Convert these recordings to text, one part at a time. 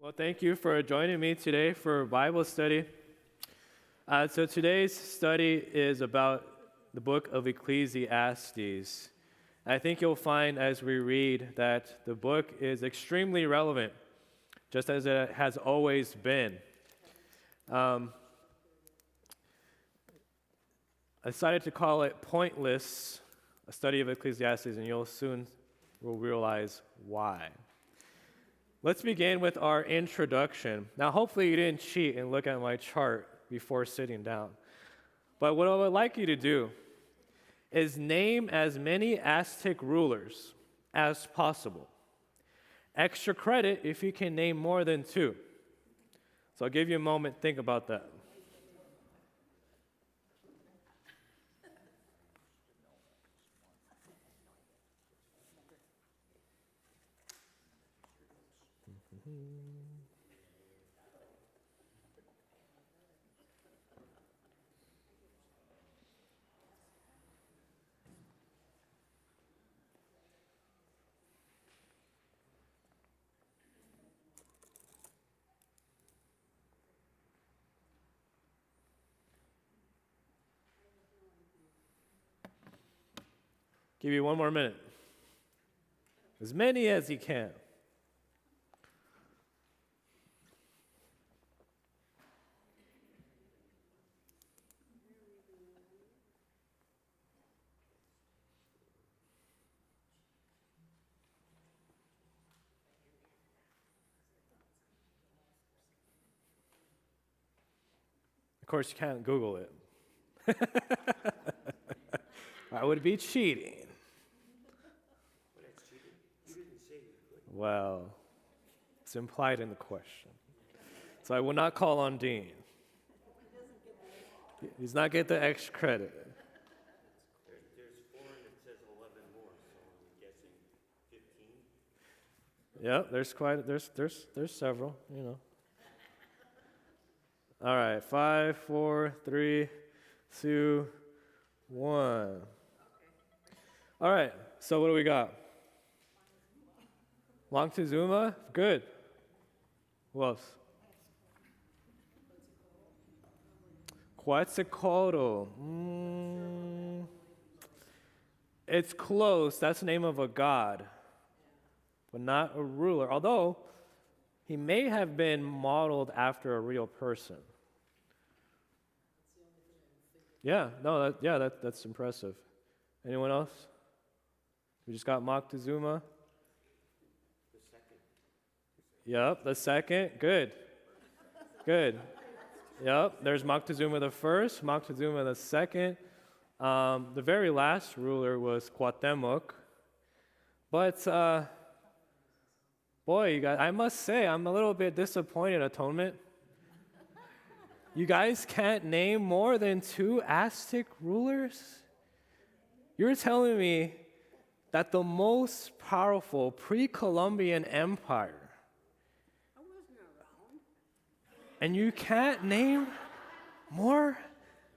Well, thank you for joining me today for Bible study. So today's study is about the book of Ecclesiastes. I think you'll find as we read that the book is extremely relevant, just as it has always been. I decided to call it Pointless, a study of Ecclesiastes, and you'll soon will realize why. Let's begin with our introduction. Now, hopefully you didn't cheat and look at my chart before sitting down. But what I would like you to do is name as many Aztec rulers as possible. Extra credit if you can name more than 2. So I'll give you a moment to think about that. Give you one more minute. As many as you can. Of course, you can't Google it. I would be cheating. Well, it's implied in the question. So I will not call on Dean. He's not get the extra credit. There's 4 and it says 11 more, so I'm guessing 15. Yeah, there's several, you know. All right, 5, 4, 3, 2, 1. All right, so what do we got? Montezuma, good. Who else? Quetzalcoatl. It's close. That's the name of a god, but not a ruler. Although he may have been modeled after a real person. Yeah, no, that's impressive. Anyone else? We just got Moctezuma. Yep, the second. Good. Yep, there's Moctezuma the first, Moctezuma the second. The very last ruler was Cuauhtemoc. But, boy, you guys, I must say, I'm a little bit disappointed, Atonement. You guys can't name more than 2 Aztec rulers? You're telling me that the most powerful pre-Columbian empire, and you can't name more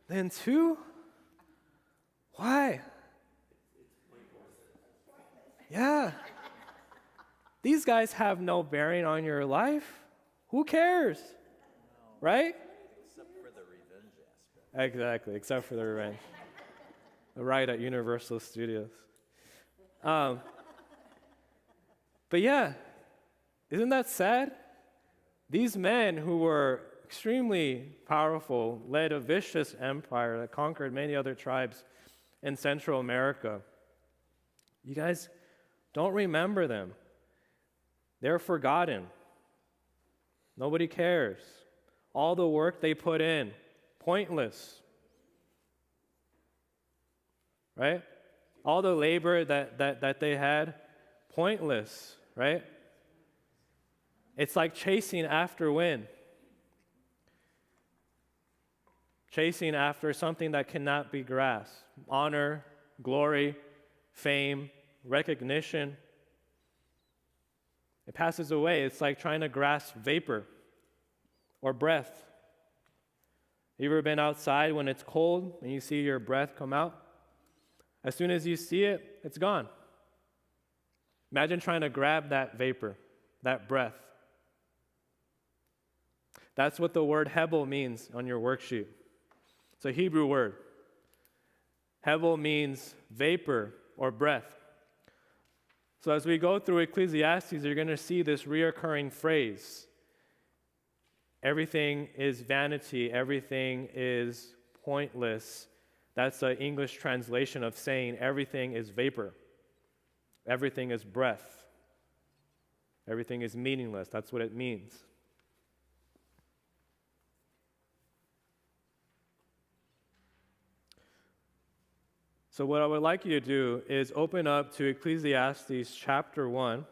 than 2? Why? Yeah. These guys have no bearing on your life. Who cares? Right? Except for the revenge aspect. Exactly, except for the revenge. The ride at Universal Studios. But yeah, isn't that sad? These men who were extremely powerful led a vicious empire that conquered many other tribes in Central America. You guys don't remember them. They're forgotten. Nobody cares. All the work they put in, pointless. Right? All the labor that they had, pointless, right? It's like chasing after wind. Chasing after something that cannot be grasped. Honor, glory, fame, recognition. It passes away. It's like trying to grasp vapor or breath. You ever been outside when it's cold and you see your breath come out? As soon as you see it, it's gone. Imagine trying to grab that vapor, that breath. That's what the word hebel means on your worksheet. It's a Hebrew word. Hebel means vapor or breath. So as we go through Ecclesiastes, you're going to see this reoccurring phrase. Everything is vanity. Everything is pointless. That's an English translation of saying everything is vapor. Everything is breath. Everything is meaningless. That's what it means. So what I would like you to do is open up to Ecclesiastes chapter 1.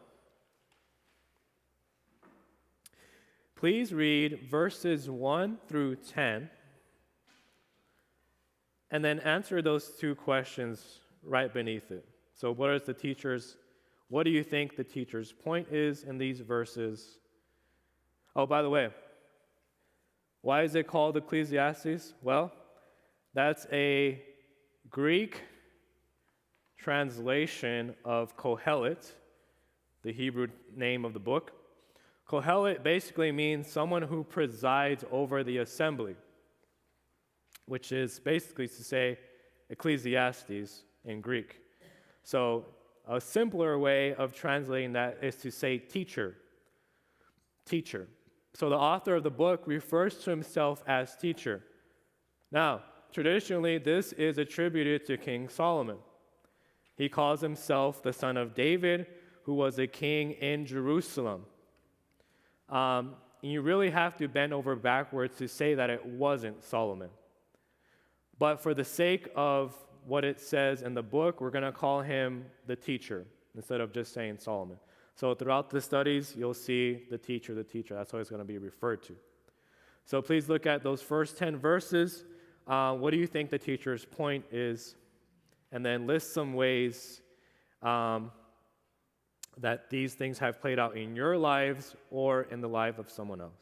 Please read verses 1 through 10, and then answer those two questions right beneath it. So what do you think the teacher's point is in these verses? Oh, by the way, why is it called Ecclesiastes? Well, that's a Greek translation of Kohelet, the Hebrew name of the book. Kohelet basically means someone who presides over the assembly, which is basically to say Ecclesiastes in Greek. So a simpler way of translating that is to say teacher. Teacher. So the author of the book refers to himself as teacher. Now, traditionally, this is attributed to King Solomon. He calls himself the son of David, who was a king in Jerusalem. You really have to bend over backwards to say that it wasn't Solomon. But for the sake of what it says in the book, we're going to call him the teacher instead of just saying Solomon. So throughout the studies, you'll see the teacher. That's how it's going to be referred to. So please look at those first 10 verses. What do you think the teacher's point is? And then list some ways that these things have played out in your lives or in the life of someone else.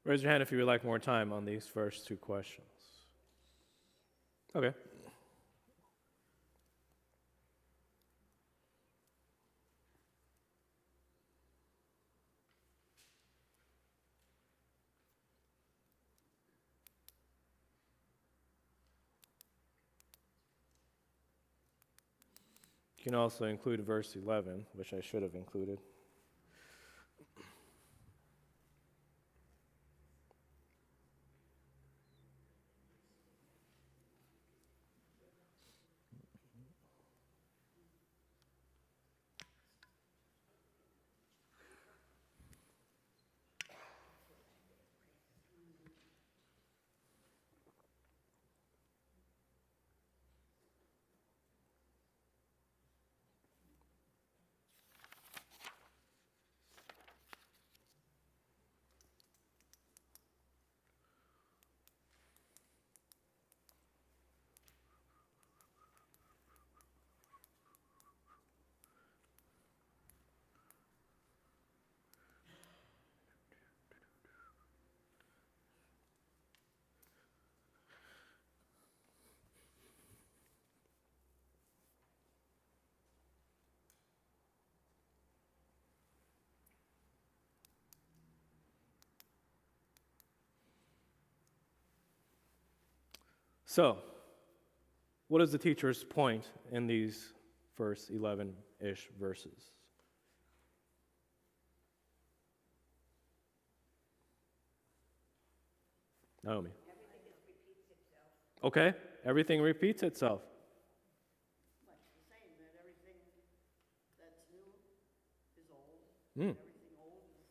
Raise your hand if you would like more time on these first two questions. Okay. You can also include verse 11, which I should have included. So, what is the teacher's point in these first 11-ish verses? Naomi. Everything just repeats itself. Okay, everything repeats itself. Like the same, that everything that's new is old. Mm. Everything old is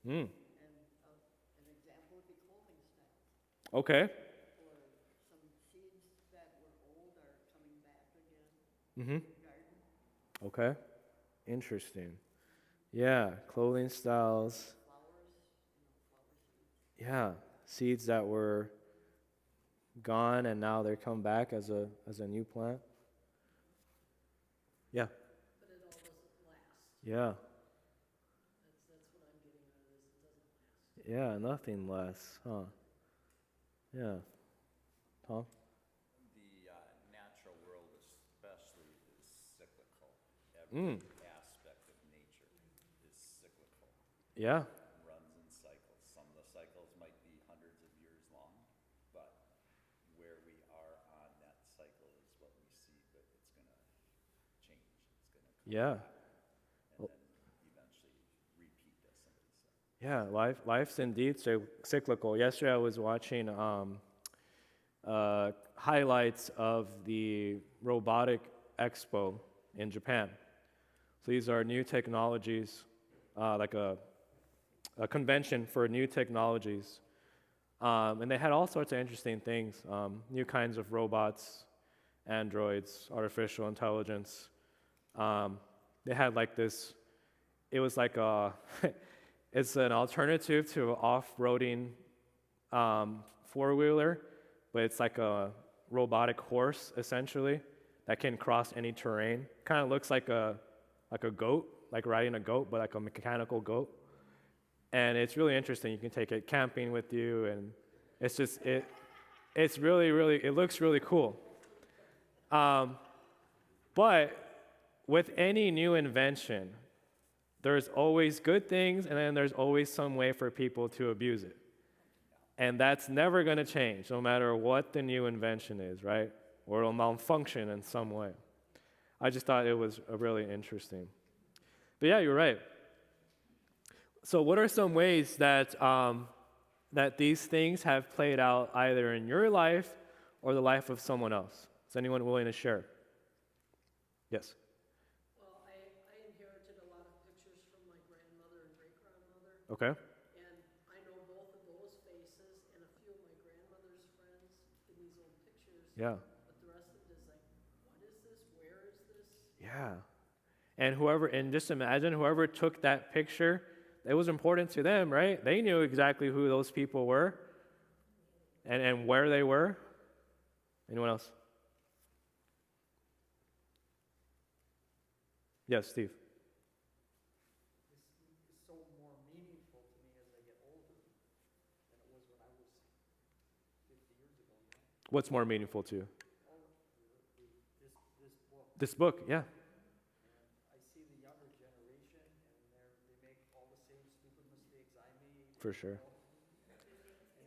new. Mm. And an example would be clothing style. Okay. Or some seeds that were old are coming back again Mm-hmm. in the garden. Okay. Interesting. Yeah, clothing styles. Flowers, flower seeds. Yeah, seeds that were gone and now they come back as a new plant. Yeah. But it all doesn't last. Yeah. That's what I'm getting out of this. It doesn't last. Yeah, nothing less, huh? Yeah. Tom? The natural world especially is cyclical. Every aspect of nature is cyclical. Yeah. Runs in cycles. Some of the cycles might be hundreds of years long, but where we are on that cycle is what we see, but it's going to change. It's going to come Yeah. back and then eventually repeat, as somebody said. Yeah, life's indeed cyclical. Yesterday I was watching highlights of the robotic expo in Japan. So these are new technologies, like a convention for new technologies. And they had all sorts of interesting things, new kinds of robots, androids, artificial intelligence. They had like this, it was like a, it's an alternative to off-roading four-wheeler, but it's like a robotic horse, essentially, that can cross any terrain. Kind of looks like a goat, like riding a goat, but like a mechanical goat. And it's really interesting. You can take it camping with you, and it's just, it's really, really, it looks really cool. But with any new invention, there's always good things, and then there's always some way for people to abuse it. And that's never going to change, no matter what the new invention is, right? Or it'll malfunction in some way. I just thought it was really interesting. But yeah, you're right. So what are some ways that, that these things have played out either in your life or the life of someone else? Is anyone willing to share? Yes. Well, I inherited a lot of pictures from my grandmother and great-grandmother, Okay. and I know both of those faces and a few of my grandmother's friends in these old pictures. Yeah. But the rest of it is like, what is this? Where is this? Yeah. And just imagine whoever took that picture, it was important to them, right? They knew exactly who those people were and where they were. Anyone else? Yes, Steve. Is so more meaningful to me as I get older. What's more meaningful to you? This book, This book, yeah, I see the younger generation, and they make all the same stupid mistakes I made. for sure.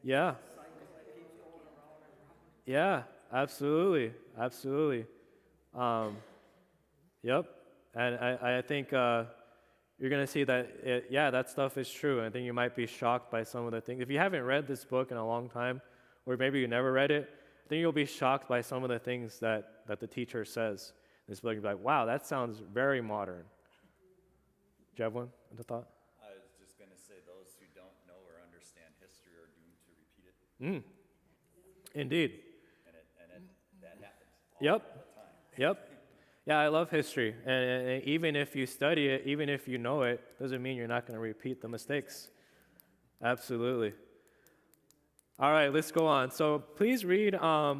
Yeah, Cycle that keeps going around and around. yeah, absolutely, absolutely. Um, yep, and I think you're gonna see that yeah, that stuff is true. I think you might be shocked by some of the things. If you haven't read this book in a long time, or maybe you never read it, I think you'll be shocked by some of the things that the teacher says. This book, you'll be like, wow, that sounds very modern. Do you have one? The thought? I was just gonna say, those who don't know or understand history are doomed to repeat it, Indeed. and that happens Yep. all the time. Yep. Yeah, I love history. And even if you study it, even if you know it, doesn't mean you're not going to repeat the mistakes. Absolutely. All right, let's go on. So please read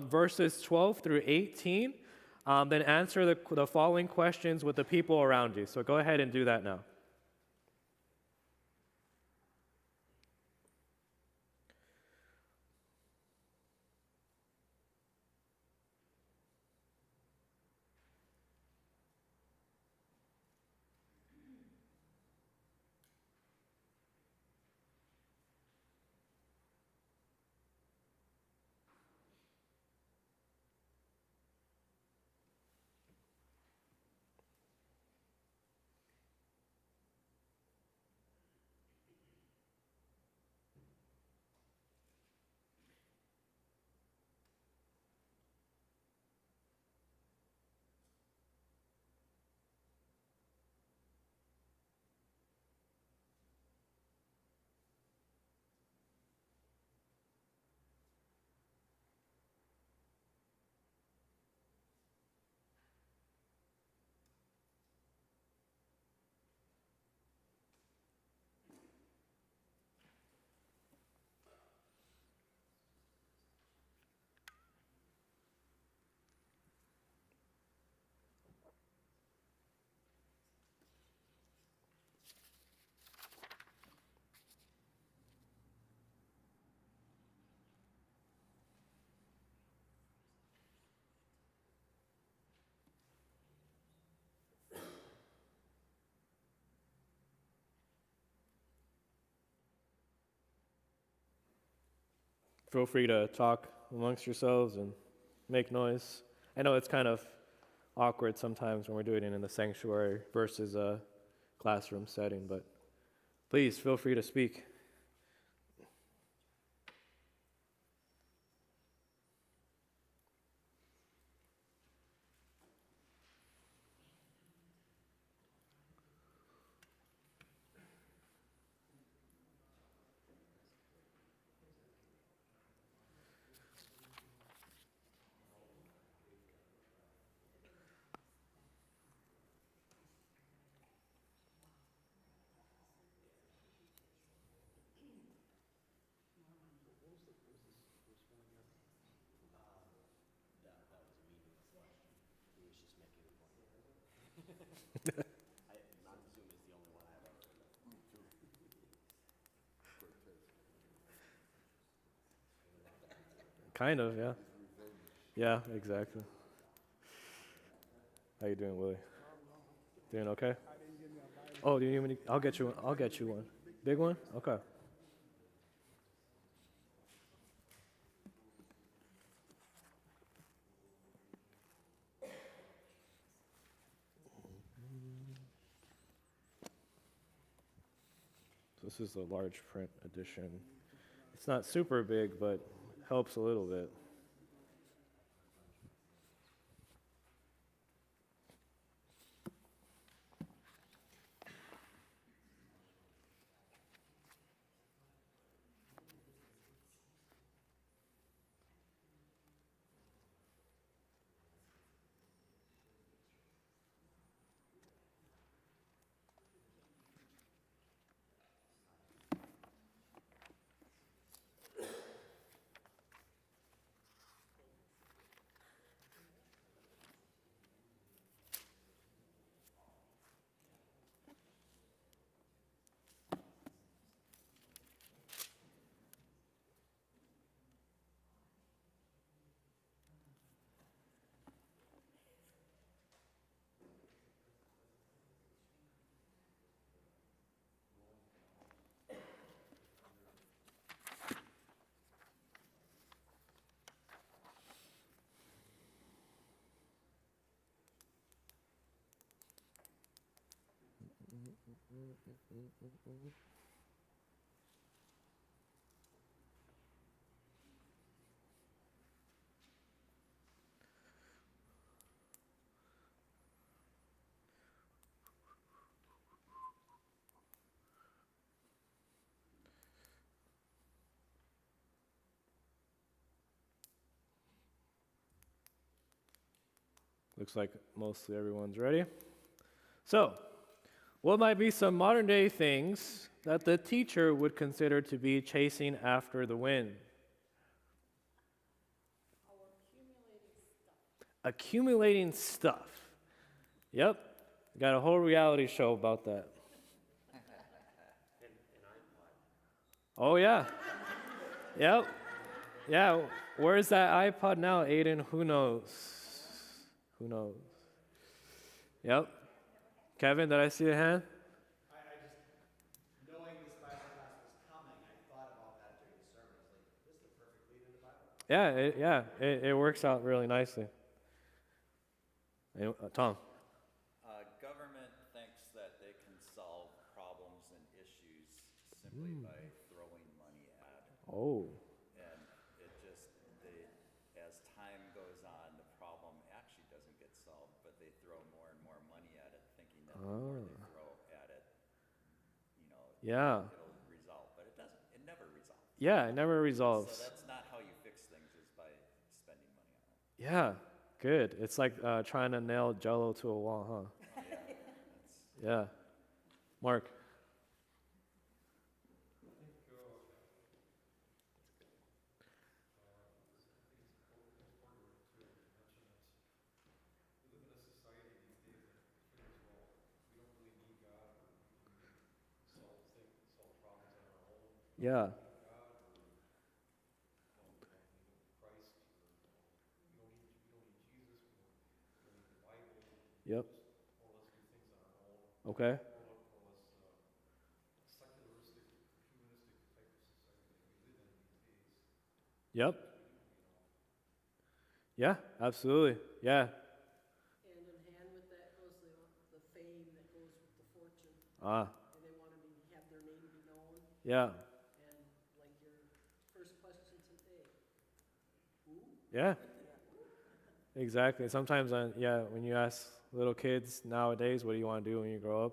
verses 12 through 18, then answer the following questions with the people around you. So go ahead and do that now. Feel free to talk amongst yourselves and make noise. I know it's kind of awkward sometimes when we're doing it in the sanctuary versus a classroom setting, but please feel free to speak. Kind of, yeah. Yeah, exactly. How you doing, Willie? Doing okay? Oh, do you need me to, I'll get you one. I'll get you one. Big one? Okay. This is the large print edition. It's not super big, but helps a little bit. Looks like mostly everyone's ready. So, what might be some modern day things that the teacher would consider to be chasing after the wind? Accumulating stuff. Yep. Got a whole reality show about that. Oh, yeah. Yep. Yeah. Where's that iPod now, Aiden? Who knows? Who knows? Yep. Kevin, did I see a hand? I just, knowing this Bible class was coming, I thought about that during the sermon. I was like, this is the perfect lead into Bible class. It works out really nicely. Tom. Government thinks that they can solve problems and issues simply by throwing money at it. Oh. And it just, as time goes on, the problem actually doesn't get solved, but they throw more and more money at it, thinking that the more they throw at it, Yeah. it'll resolve. But it doesn't. It never resolves. Yeah, it never resolves. So that's not how you fix things, is by spending money on it. Yeah, good. It's like trying to nail Jello to a wall, huh? Yeah. Mark. Yeah. Yep. Okay. Yep. Yeah, absolutely. Yeah. Hand in hand with that goes the fame that goes with the fortune. Ah. And they want to have their name be known. Yeah. And like your first question today, who? Yeah. Exactly. Sometimes, when you ask little kids nowadays, what do you want to do when you grow up?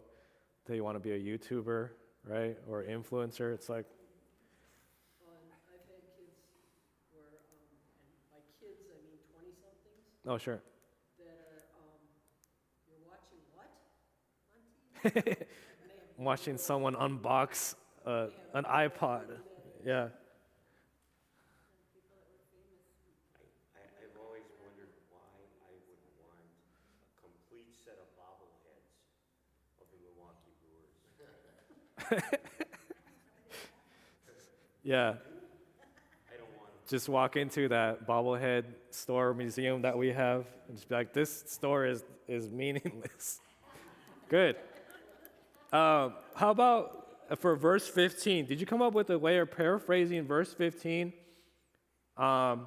They want to be a YouTuber, right? Or influencer. It's like, And I've had kids where, and by kids I mean 20-somethings, oh, sure. that are, you're watching what on TV? And they have Watching someone unbox an iPod. Yeah. I've always wondered why I would want a complete set of bobbleheads of the Milwaukee Brewers. Yeah. I don't want them. Just walk into that bobblehead store museum that we have and just be like, this store is meaningless. Good. How about for verse 15? Did you come up with a way of paraphrasing verse 15 and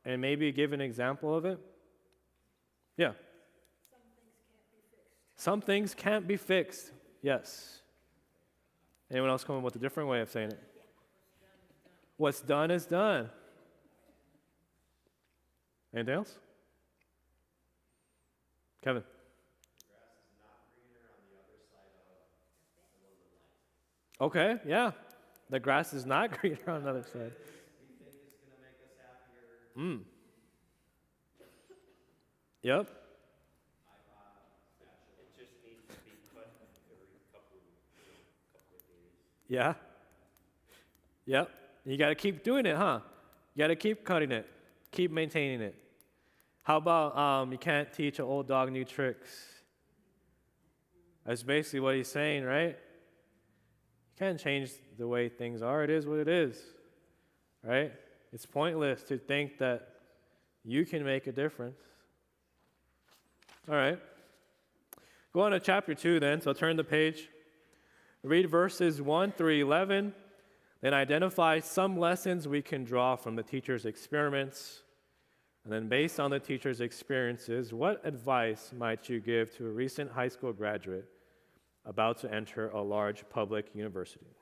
maybe give an example of it? Yeah. Some things can't be fixed. Yes. Anyone else come up with a different way of saying it? What's done is done. Anything else? Kevin. Okay, yeah. The grass is not greener on the other side. We think it's going to make us happier. Yep. It just needs to be cut every couple of days. Yeah. Yep. You got to keep doing it, huh? You got to keep cutting it, keep maintaining it. How about you can't teach an old dog new tricks? That's basically what he's saying, right? You can't change the way things are. It is what it is, right? It's pointless to think that you can make a difference. All right. Go on to chapter 2 then. So turn the page. Read verses 1 through 11. Then identify some lessons we can draw from the teacher's experiments. And then based on the teacher's experiences, what advice might you give to a recent high school graduate about to enter a large public university.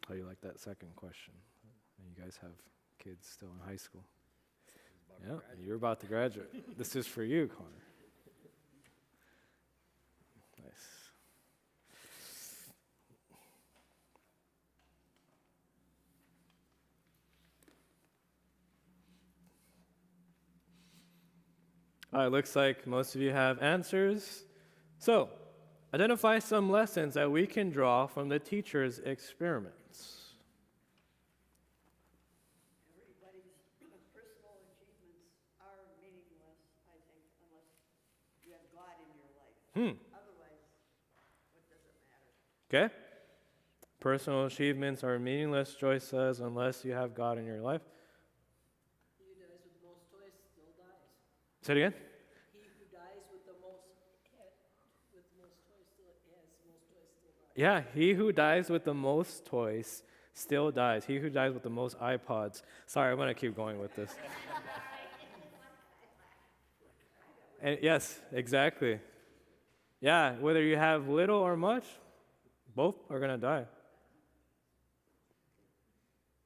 How do you like that second question? You guys have kids still in high school. Yeah, you're about to graduate. This is for you, Connor. Nice. All right, looks like most of you have answers. So, identify some lessons that we can draw from the teacher's experiments. Everybody's personal achievements are meaningless, I think, unless you have God in your life. Otherwise, what does it matter? Okay? Personal achievements are meaningless, Joyce says, unless you have God in your life. He who dies with the most toys still dies. Say it again. He who dies with the most toys still has the most toys still dies. Yeah, he who dies with the most toys still dies. He who dies with the most iPods. Sorry, I'm going to keep going with this. And yes, exactly. Yeah, whether you have little or much, both are going to die.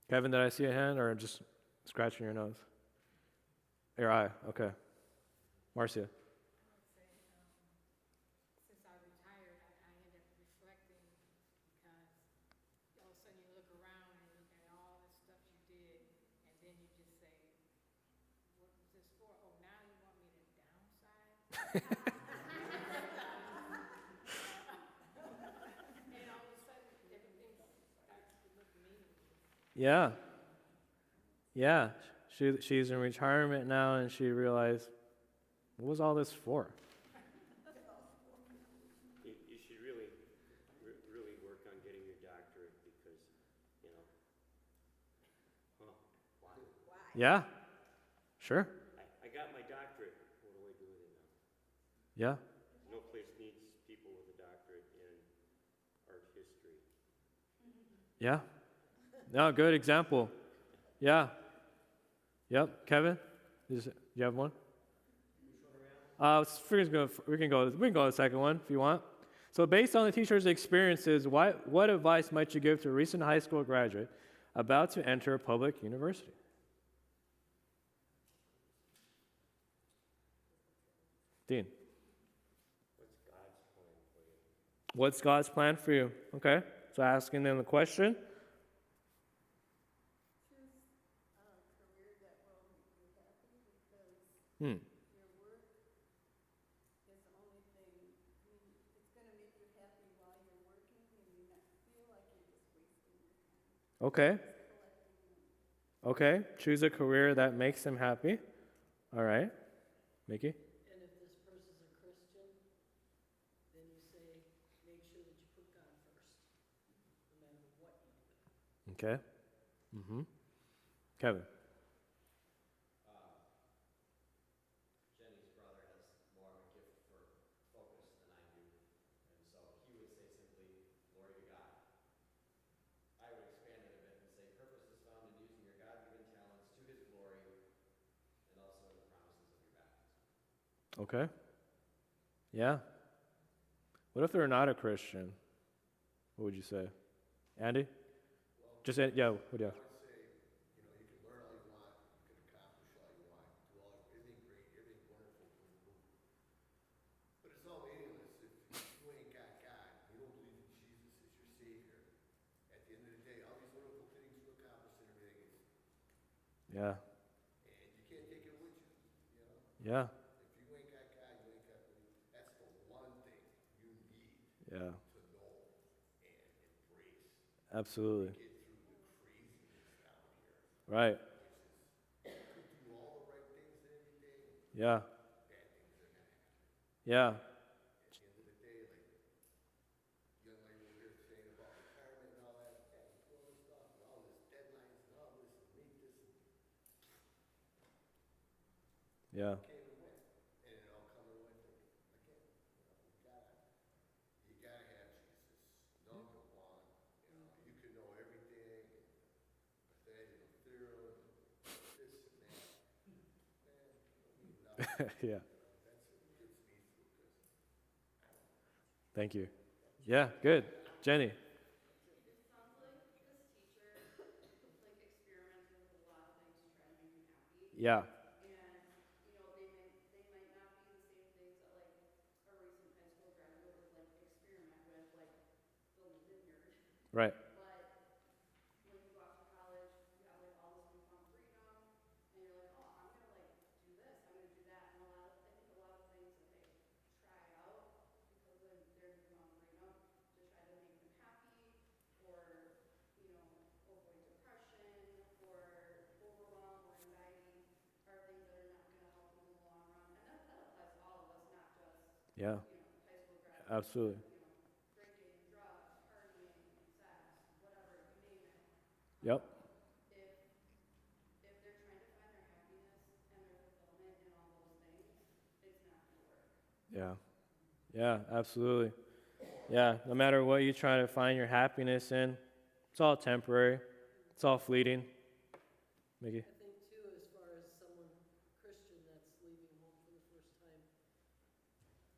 Kevin, did I see a hand or just scratching your nose? Your eye, okay. Marcia. Since I retired, I ended up reflecting because all of a sudden you look around and you got all the stuff you did, and then you just say, what was this for? Oh, now you want me to downsize? And all of a sudden, everything starts to look meaningless. Yeah. Yeah. She's in retirement now and she realized, what was all this for? You should really work on getting your doctorate because, why? Yeah. Sure. I got my doctorate. What do I do with it now? Yeah. No place needs people with a doctorate in art history. Yeah. No, good example. Yeah. Yep. Kevin, do you have one? We can go to the second one if you want. So based on the teacher's experiences, what advice might you give to a recent high school graduate about to enter a public university? Dean. What's God's plan for you? Okay. So asking them the question. Your work is the only thing, it's going to make you happy while you're working and you not feel like you're just wasting your time. Okay. Just collecting them. Okay. Choose a career that makes them happy. All right. Mickey? And if this person's a Christian, then you say, make sure that you put God first, no matter what you do. Okay. Mm-hmm. Kevin? Jenny's brother has more of a gift for focus than I do, and so he would say simply, glory to God. I would expand it a bit and say, purpose is found in using your God-given talents to his glory and also in the promises of your baptism. Okay. Yeah. What if they're not a Christian? What would you say? Andy? Yeah, what do you have? I would say, you can learn all you want, you can accomplish all you want, do everything great, everything wonderful, but it's all meaningless if you ain't got God, you don't believe in Jesus as your Savior. At the end of the day, all these wonderful things you accomplish and everything is, Yeah. and you can't take it with you, Yeah. If you ain't got God, you ain't got belief. That's the one thing you need Yeah. to know and embrace. Absolutely. Get through the craziness down here. Right. Which is, you could do all the right things every day, Yeah. bad things are going to happen. Yeah. At the end of the day, like young lady over here saying about retirement and all that, yeah, you do all this stuff and all this deadlines and all this and meet this and Yeah. came and went. And it all come and went again. You gotta have Jesus. Number one. You can know everything and Pythagorean theorem and this and that. Man, you don't need nothing. Yeah. That's what gets me through because Thank you. Yeah, good. Jenny? It sounds like this teacher experimented with a lot of things to try to make me happy. Yeah. And they might not be the same things that a recent high school graduate would experiment with, like building a vineyard. Right. But when you go off to college, you have all this newfound freedom, and you're like, oh, I'm gonna do this, I'm gonna do that, and I think a lot of things that they try out because of their newfound freedom to try to make them happy, or avoid depression, or overwhelm or anxiety, are things that are not gonna help them in the long run, and that applies to all of us, not just Yeah. high school graduates. Absolutely. Drinking, drugs, partying, sex, Yep. If they're trying to find their happiness and their fulfillment in all those things, it's not going to work. Yeah. Yeah, absolutely. Yeah, no matter what you try to find your happiness in, it's all temporary. It's all fleeting. Mickey? I think too, as far as someone Christian that's leaving home for the first time,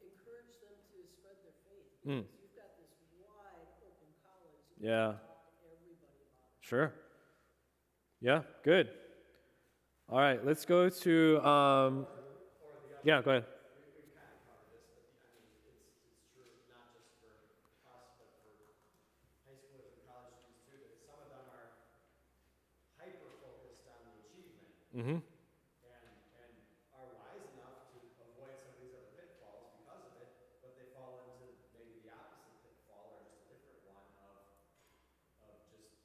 encourage them to spread their faith Mm. because you've got this wide open college and Yeah. you can talk to everybody about it. Sure. Yeah, good. All right, let's go to, yeah, go ahead. We kind of covered this, but it's true not just for us, but for high schoolers and college students too, that some of them are hyper focused on the achievement Mm-hmm. and are wise enough to avoid some of these other pitfalls because of it, but they fall into maybe the opposite pitfall or just a different one of just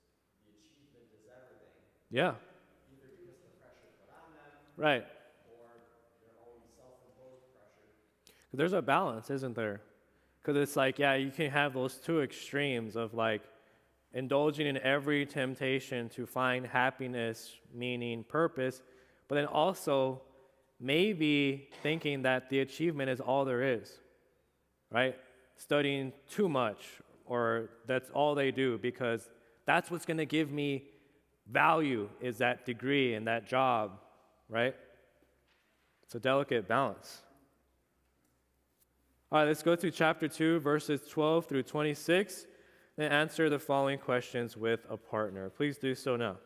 the achievement is everything, Yeah, either because of the pressure put on them right. or their own self-imposed pressure. There's a balance, isn't there? Because it's like, yeah, you can have those two extremes of like indulging in every temptation to find happiness, meaning, purpose, but then also maybe thinking that the achievement is all there is, right? Studying too much, or that's all they do because that's what's going to give me value is that degree and that job, right? It's a delicate balance. All right, let's go to chapter 2, verses 12 through 26, and answer the following questions with a partner. Please do so now.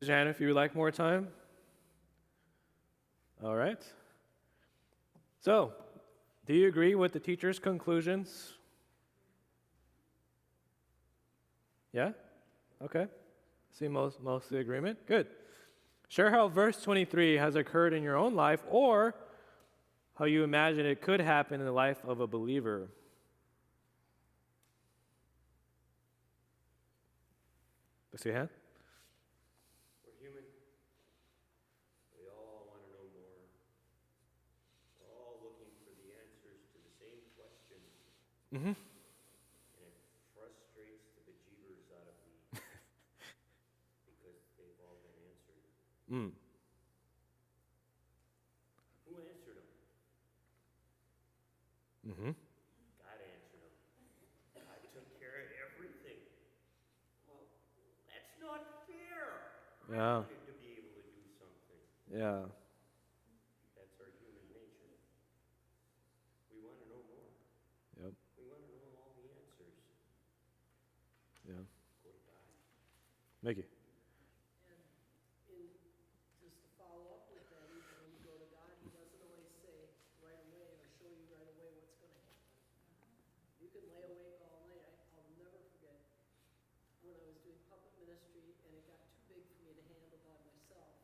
Raise your hand if you would like more time. All right. So, do you agree with the teacher's conclusions? Yeah? Okay. See mostly agreement. Good. Share how verse 23 has occurred in your own life or how you imagine it could happen in the life of a believer. Let's see your hand. We're human. We all want to know more. We're all looking for the answers to the same question. Mm-hmm. And it frustrates the bejeebers out of me because they've all been answered. Mm. Who answered them? Mm-hmm. God answered them. God took care of everything. Well, that's not fair. Yeah. I wanted to be able to do something. Yeah. That's our human nature. We want to know more. Yep. We want to know all the answers. Yeah. Go to God. Mickey. And just to follow up with that, even when you go to God, he doesn't always say right away or show you right away what's going to happen. You can lay awake all night. I'll never forget when I was doing public ministry and it got too big for me to handle by myself.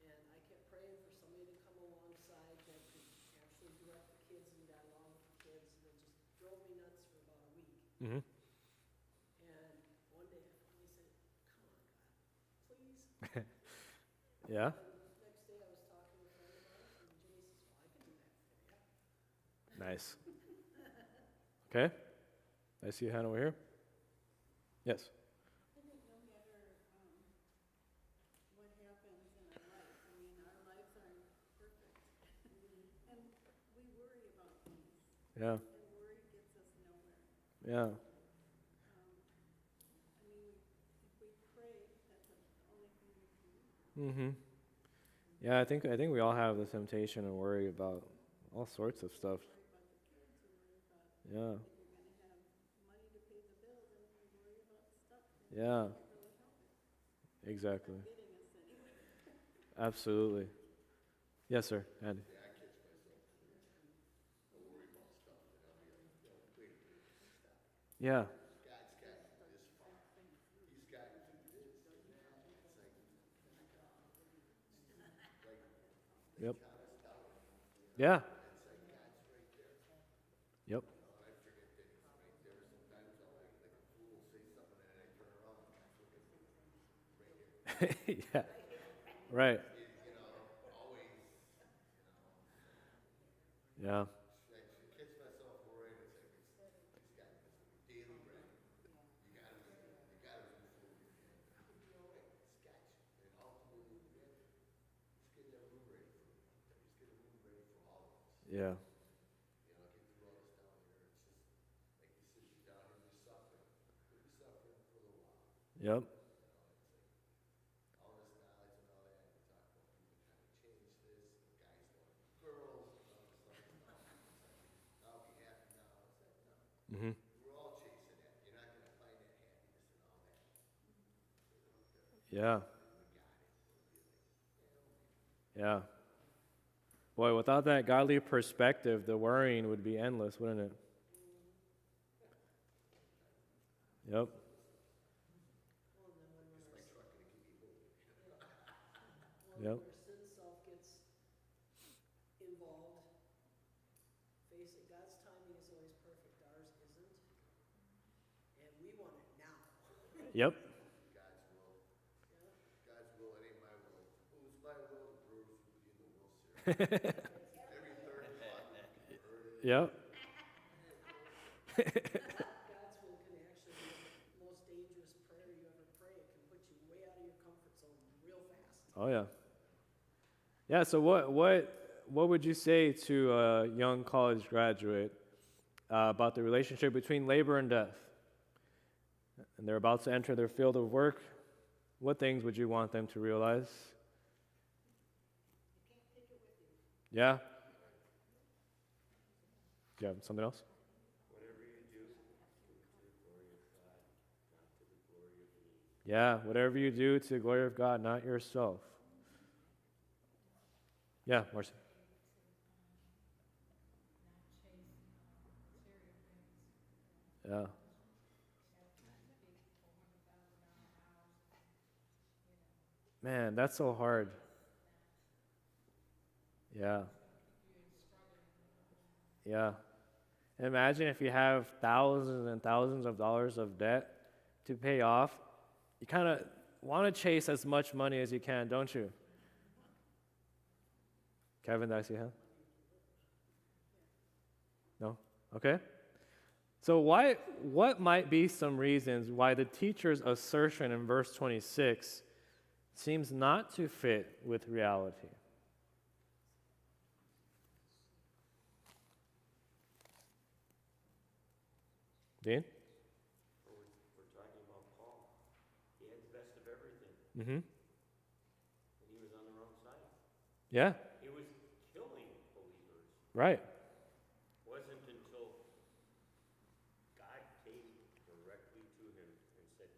And I kept praying for somebody to come alongside that could actually direct the kids and got along with the kids, and it just drove me nuts for about a week. Mm-hmm. And one day I finally said, come on, God, please. Yeah. And the next day I was talking to a friend of ours, and Jimmy says, well, I can do that for you. Nice. Okay. I see a hand over here. Yes. I think no matter what happens in our life, I mean, our lives aren't perfect. And we worry about things. Yeah. And worry gets us nowhere. Yeah. I mean, if we pray, that's the only thing we can do. Mm-hmm. Yeah, I think we all have the temptation to worry about all sorts of stuff. Worry about the kids, you worry about Yeah. if you're going to have money to pay the bills, and you worry about stuff that Yeah. can't really help it. Exactly. It's not getting us anywhere. Absolutely. Yes, sir. Andy. Yeah, I catch myself too. I worry about stuff, and I'll be like, yo, wait a minute, stop. Yeah. God's got me this far. He's got me through this. It's like, Yep. count us down. Yeah. It's like God's right there. Yep. And I forget that he's right there. Sometimes I'll like a fool will say something and then I turn around and God's looking for me. Right here. Yeah. Right. You know, always, Yeah. I catch myself worrying. It's like, it's got this daily bread. You gotta move forward. It's got you. And ultimately, man, he's getting that room ready for me. He's getting a room ready for all of us. Yeah. You know, get through all this down here. It's just, like you said, you're down here, you're suffering. You'll be suffering for a little while. Yep. All this knowledge and all that, we talk about people trying to change this, and guys want girls, and all this other stuff. It's like, I'll be happy now. It's like, no. Mm-hmm. We're all chasing that. You're not going to find that happiness and all that. Yeah. We got it. Yeah. Boy, without that godly perspective, the worrying would be endless, wouldn't it? Yep. Well, and then when My truck going to give me hope. Yep. where sin self gets involved, face it, God's timing is always perfect, ours isn't. And we want it now. Yep. God's will. Yeah. God's will, it ain't my will. It was my will, the Brewers would be in the World Series. Every third clock, you heard it. Yep. God's will can actually be the most dangerous prayer you ever pray. It can put you way out of your comfort zone real fast. Oh yeah. Yeah. So what would you say to a young college graduate about the relationship between labor and death? And they're about to enter their field of work. What things would you want them to realize? You can't take it with you. Yeah. Do you have something else? Whatever you do, do it to the glory of God, not to the glory of me. Yeah, whatever you do to the glory of God, not yourself. Yeah, Marcy. Yeah. Man, that's so hard. Yeah. Yeah. Imagine if you have thousands and thousands of dollars of debt to pay off. You kind of want to chase as much money as you can, don't you? Kevin, did I see him? No? Okay. So what might be some reasons why the teacher's assertion in verse 26 seems not to fit with reality? Dean? We're talking about Paul. He had the best of everything, Mm-hmm. and he was on the wrong side. Yeah, He was killing believers. right. Wasn't until God came directly to him and said,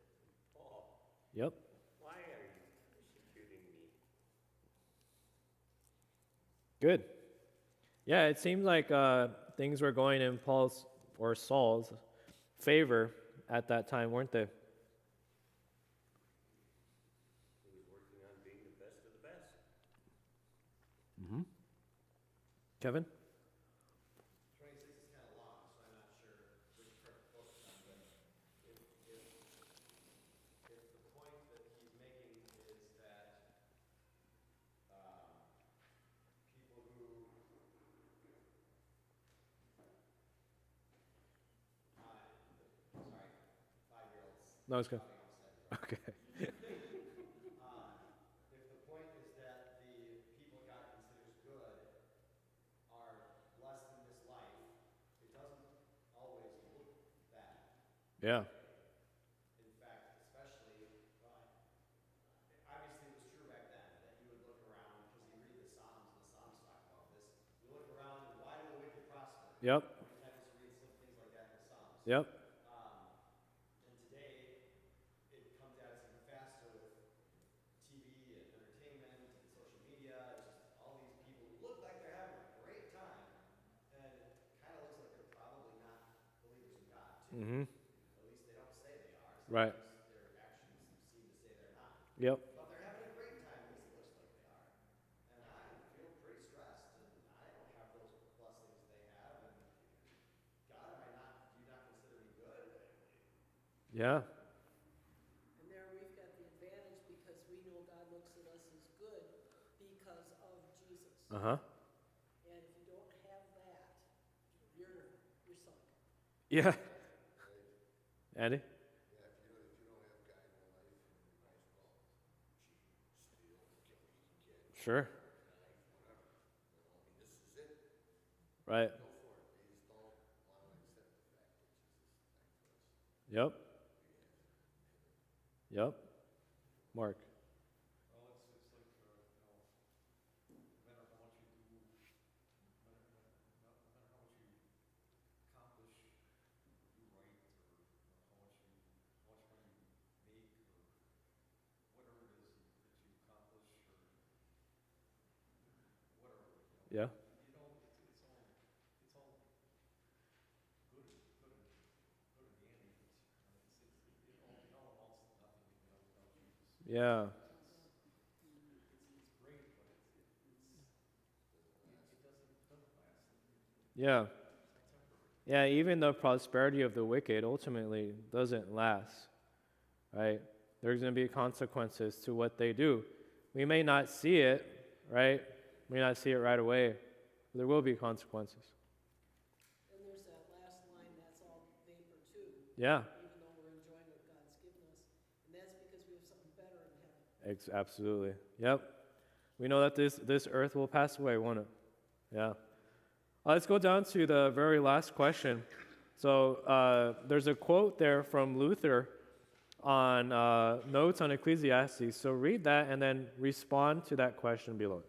Paul, Yep. why are you persecuting me? Good. Yeah, it seemed like things were going in Paul's or Saul's favor at that time, weren't they? He was working on being the best of the best. Mm-hmm. Kevin? 26 is kind of long, so I'm not sure which part to focus on, but if the point that he's making is that people who, sorry, 5-year-olds No, it's good. shouting outside the door. Okay. If the point is that the people God considers good are blessed in this life, it doesn't always look that Yeah. way. In fact, especially, obviously it was true back then that you would look around, because you read the Psalms, and the Psalms talk about this. You look around, and why do the wicked prosper? Yep. Many times you read some things like that in the Psalms. Yep. And today, it comes at us even faster with TV and entertainment and social media. It's just all these people who look like they're having a great time, and it kind of looks like they're probably not believers in God, too. Mm-hmm. At least they don't say they are. Right. Sometimes their actions seem to say they're not. Yep. But they're having a great time, at least it looks like they are. And I feel pretty stressed, and I don't have those blessings they have, and God, do you not consider me good? Yeah. And there we've got the advantage because we know God looks at us as good because of Jesus. Uh-huh. And if you don't have that, you're sunk. Yeah. Andy? Yeah, if you don't have God in your life, you might as well cheat, steal, kill, you can Sure. whatever. I mean, this is it. Right. Go for it. They just don't want to accept the fact that Jesus died for us. Yep. Yep. Mark? Well, it's like, no matter how much you do, no matter how much you accomplish, or do right, or how much money you make, or whatever it is that you accomplish, or whatever, Yeah. it's all good and dandy, but it all amounts to nothing, without Jesus. Yeah. It's great, but it doesn't last. Yeah. It's temporary. Yeah, even the prosperity of the wicked ultimately doesn't last, right? There's going to be consequences to what they do. We may not see it, right? We may not see it right away, but there will be consequences. And there's that last line, that's all vapor too. Yeah, Even though we're enjoying what God's given us. And that's because we have something better in heaven. absolutely. Yep. We know that this earth will pass away, won't it? Yeah. Let's go down to the very last question. So there's a quote there from Luther on notes on Ecclesiastes. So read that and then respond to that question below.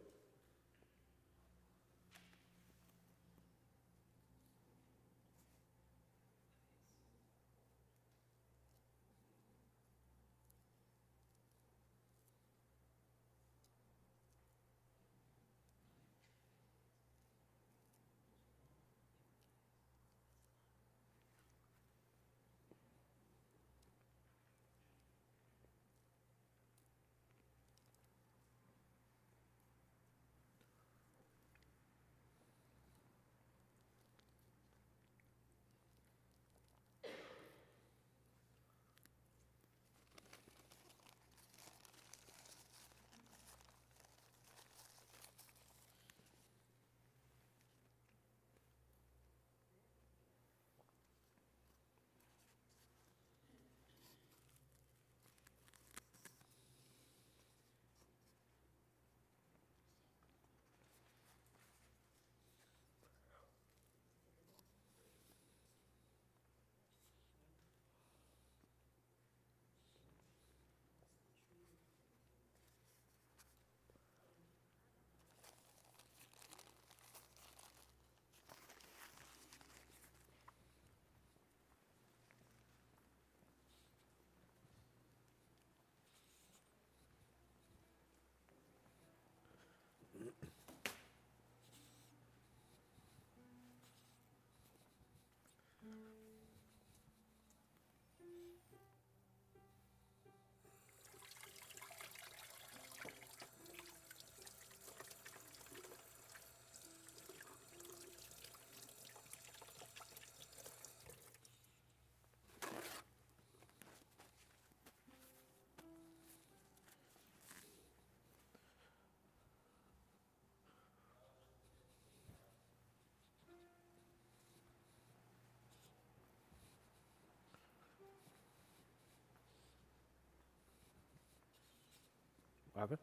What happened?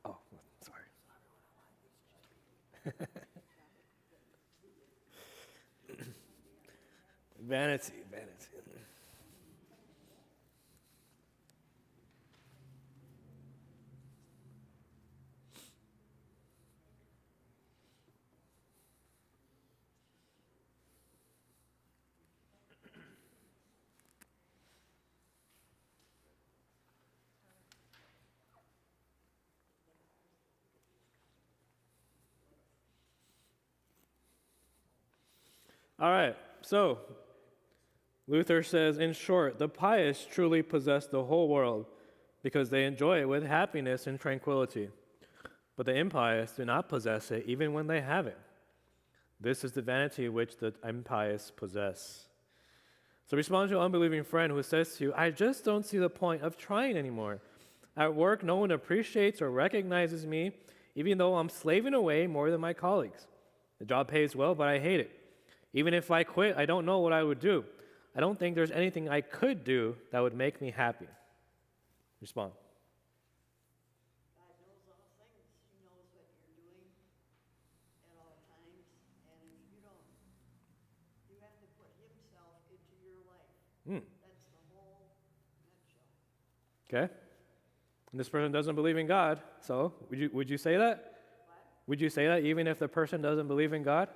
Oh, sorry. Vanity, vanity. All right, so Luther says, in short, the pious truly possess the whole world because they enjoy it with happiness and tranquility. But the impious do not possess it even when they have it. This is the vanity which the impious possess. So respond to an unbelieving friend who says to you, I just don't see the point of trying anymore. At work, no one appreciates or recognizes me, even though I'm slaving away more than my colleagues. The job pays well, but I hate it. Even if I quit, I don't know what I would do. I don't think there's anything I could do that would make me happy. Respond. God knows all things. He knows what you're doing at all times. And if you don't, you have to put himself into your life. That's the whole nutshell. Okay. And this person doesn't believe in God, so would you say that? What? Would you say that even if the person doesn't believe in God?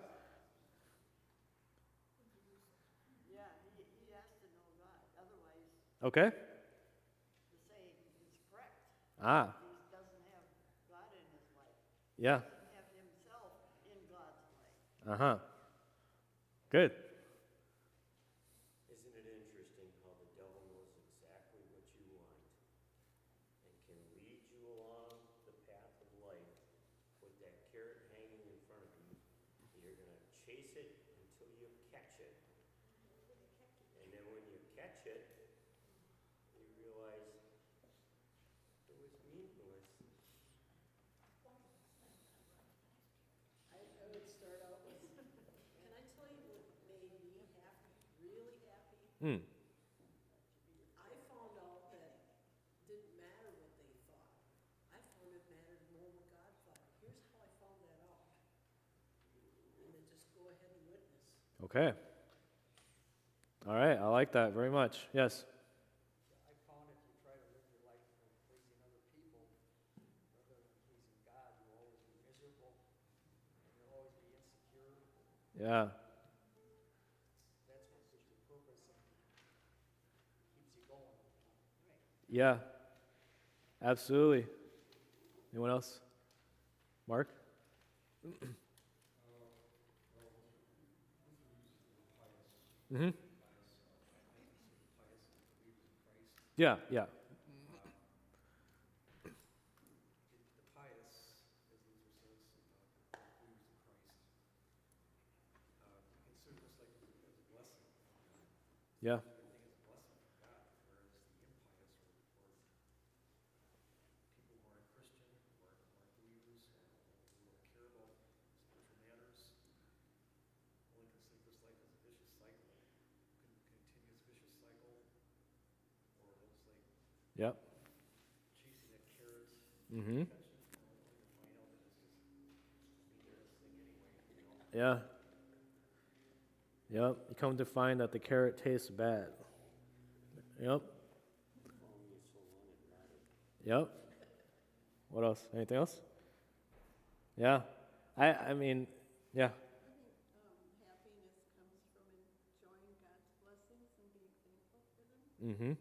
Yeah, he has to know God. Otherwise, Okay. the saying is correct. Ah, He doesn't have God in his life. yeah. He doesn't have himself in God's life. Uh-huh. Good. Isn't it interesting how the devil knows exactly what you want and can lead you along the path of life with that carrot hanging in front of you? You're going to chase it until you catch it. And then when you catch it, you realize it was meaningless. I would start out with, can I tell you what made me happy, really happy? I found out that it didn't matter what they thought. I found it mattered more what God thought. Here's how I found that out. And then just go ahead and witness. Okay. All right, I like that very much. Yes. I found if you try to live your life for pleasing other people rather than pleasing God, you'll always be miserable and you'll always be insecure. Yeah. That's what gives you purpose and keeps you going. Yeah. Absolutely. Anyone else? Mark? Mm-hmm. Yeah, yeah. The pious, as Luther says, believers in Christ, consider this like as a blessing. Yeah. Everything is a blessing from God, whereas the impious or people who aren't Christian, who aren't believers, who don't care about spiritual matters, only consider this life as a vicious cycle, continuous vicious cycle, or it's like Yep. chasing that carrot. Mm-hmm. Catch it, only to find out that it's just a meaningless thing anyway, Yeah. Yep. You come to find that the carrot tastes bad. Yep. Yep. What else? Anything else? Yeah. I mean, yeah. I think happiness comes from enjoying God's blessings and being thankful for them. Mm-hmm.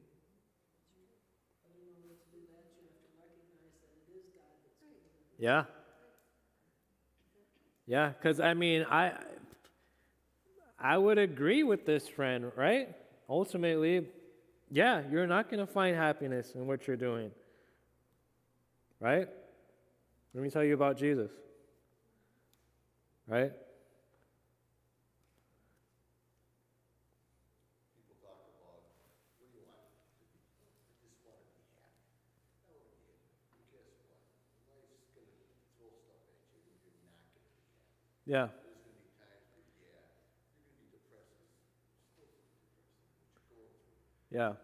But in order to do that, you have to recognize that it is God that's giving them. Yeah. Yeah, because I mean, I would agree with this friend, right? Ultimately, yeah, you're not going to find happiness in what you're doing. Right? Let me tell you about Jesus. Right? People talk about, what do you want to be? I just want to be happy. Okay, but guess what? Life's going to throw stuff at you and you're not going to be happy. Yeah. There's going to be times where, yeah, you're going to be depressed. Still going to be depressed with what you're going through. Yeah.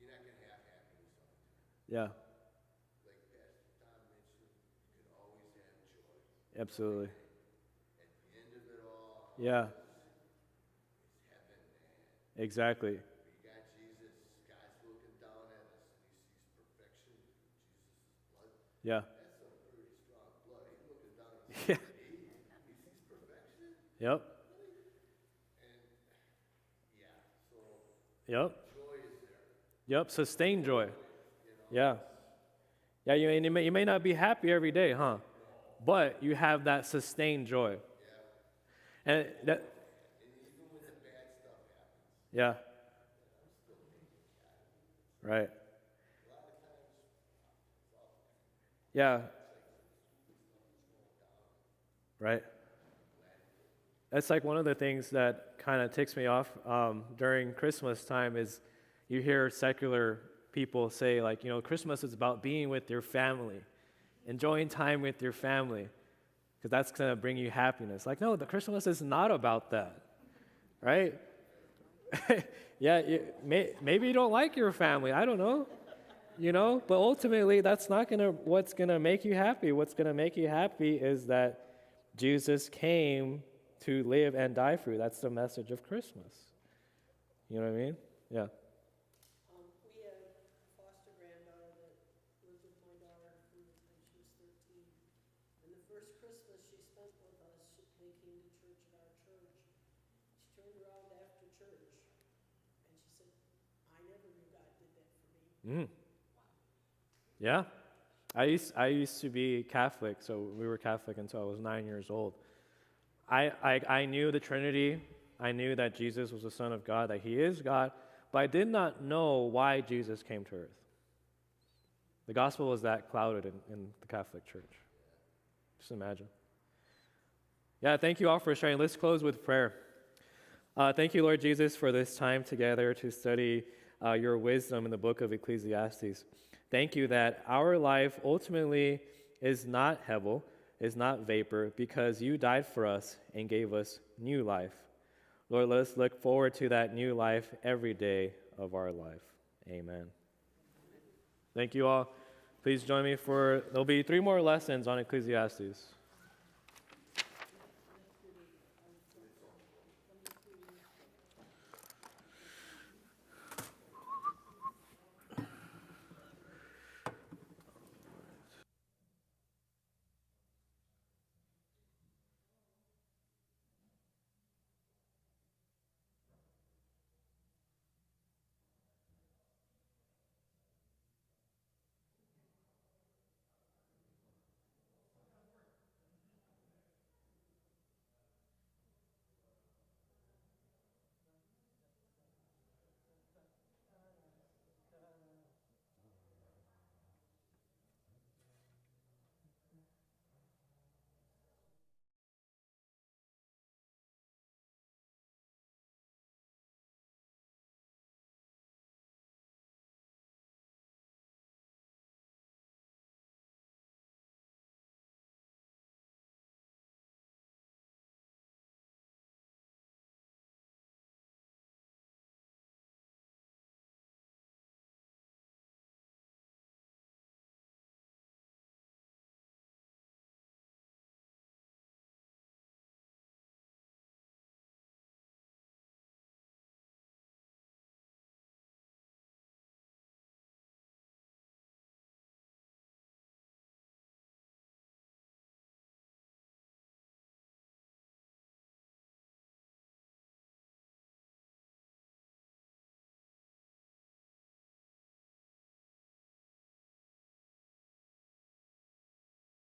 You're not going to have happiness all the time. Yeah, Like Pastor Tom mentioned, you can always have joy. absolutely. At the end of it all, Yeah, it's heaven, man. exactly. We got Jesus. God's looking down at us and he sees perfection through Jesus' blood. Yeah, That's some pretty strong blood. He's looking down and yeah, saying, me? He sees perfection? yep, Really? And yeah, so yep, joy is there. yep. Sustained joy. You know, Yeah, yeah. You may not be happy every day, huh? But you have that sustained joy, yeah. and that, And even when the bad stuff happens, yeah, I'm still thanking God. right. A lot of times, it's all Yeah, it's like stuff is going down. right. I'm glad it did. That's like one of the things that kind of ticks me off during Christmas time is you hear secular people say like, Christmas is about being with your family, enjoying time with your family, because that's going to bring you happiness. Like, no, the Christmas is not about that, right? Yeah, maybe you don't like your family. I don't know, but ultimately that's not what's going to make you happy. What's going to make you happy is that Jesus came to live and die for you. That's the message of Christmas. You know what I mean? Yeah. We had a foster granddaughter that lived with my daughter from the time she was 13. And the first Christmas she spent with us, they came to church at our church. She turned around after church and she said, I never knew God did that for me. Yeah. I used to be Catholic, so we were Catholic until I was 9 years old. I knew the Trinity. I knew that Jesus was the Son of God, that he is God, but I did not know why Jesus came to earth. The gospel was that clouded in the Catholic Church. Just imagine. Yeah, thank you all for sharing. Let's close with prayer. Thank you, Lord Jesus, for this time together to study your wisdom in the book of Ecclesiastes. Thank you that our life ultimately is not hevel, is not vapor, because you died for us and gave us new life. Lord, let us look forward to that new life every day of our life. Amen. Thank you all. Please join me there'll be 3 more lessons on Ecclesiastes.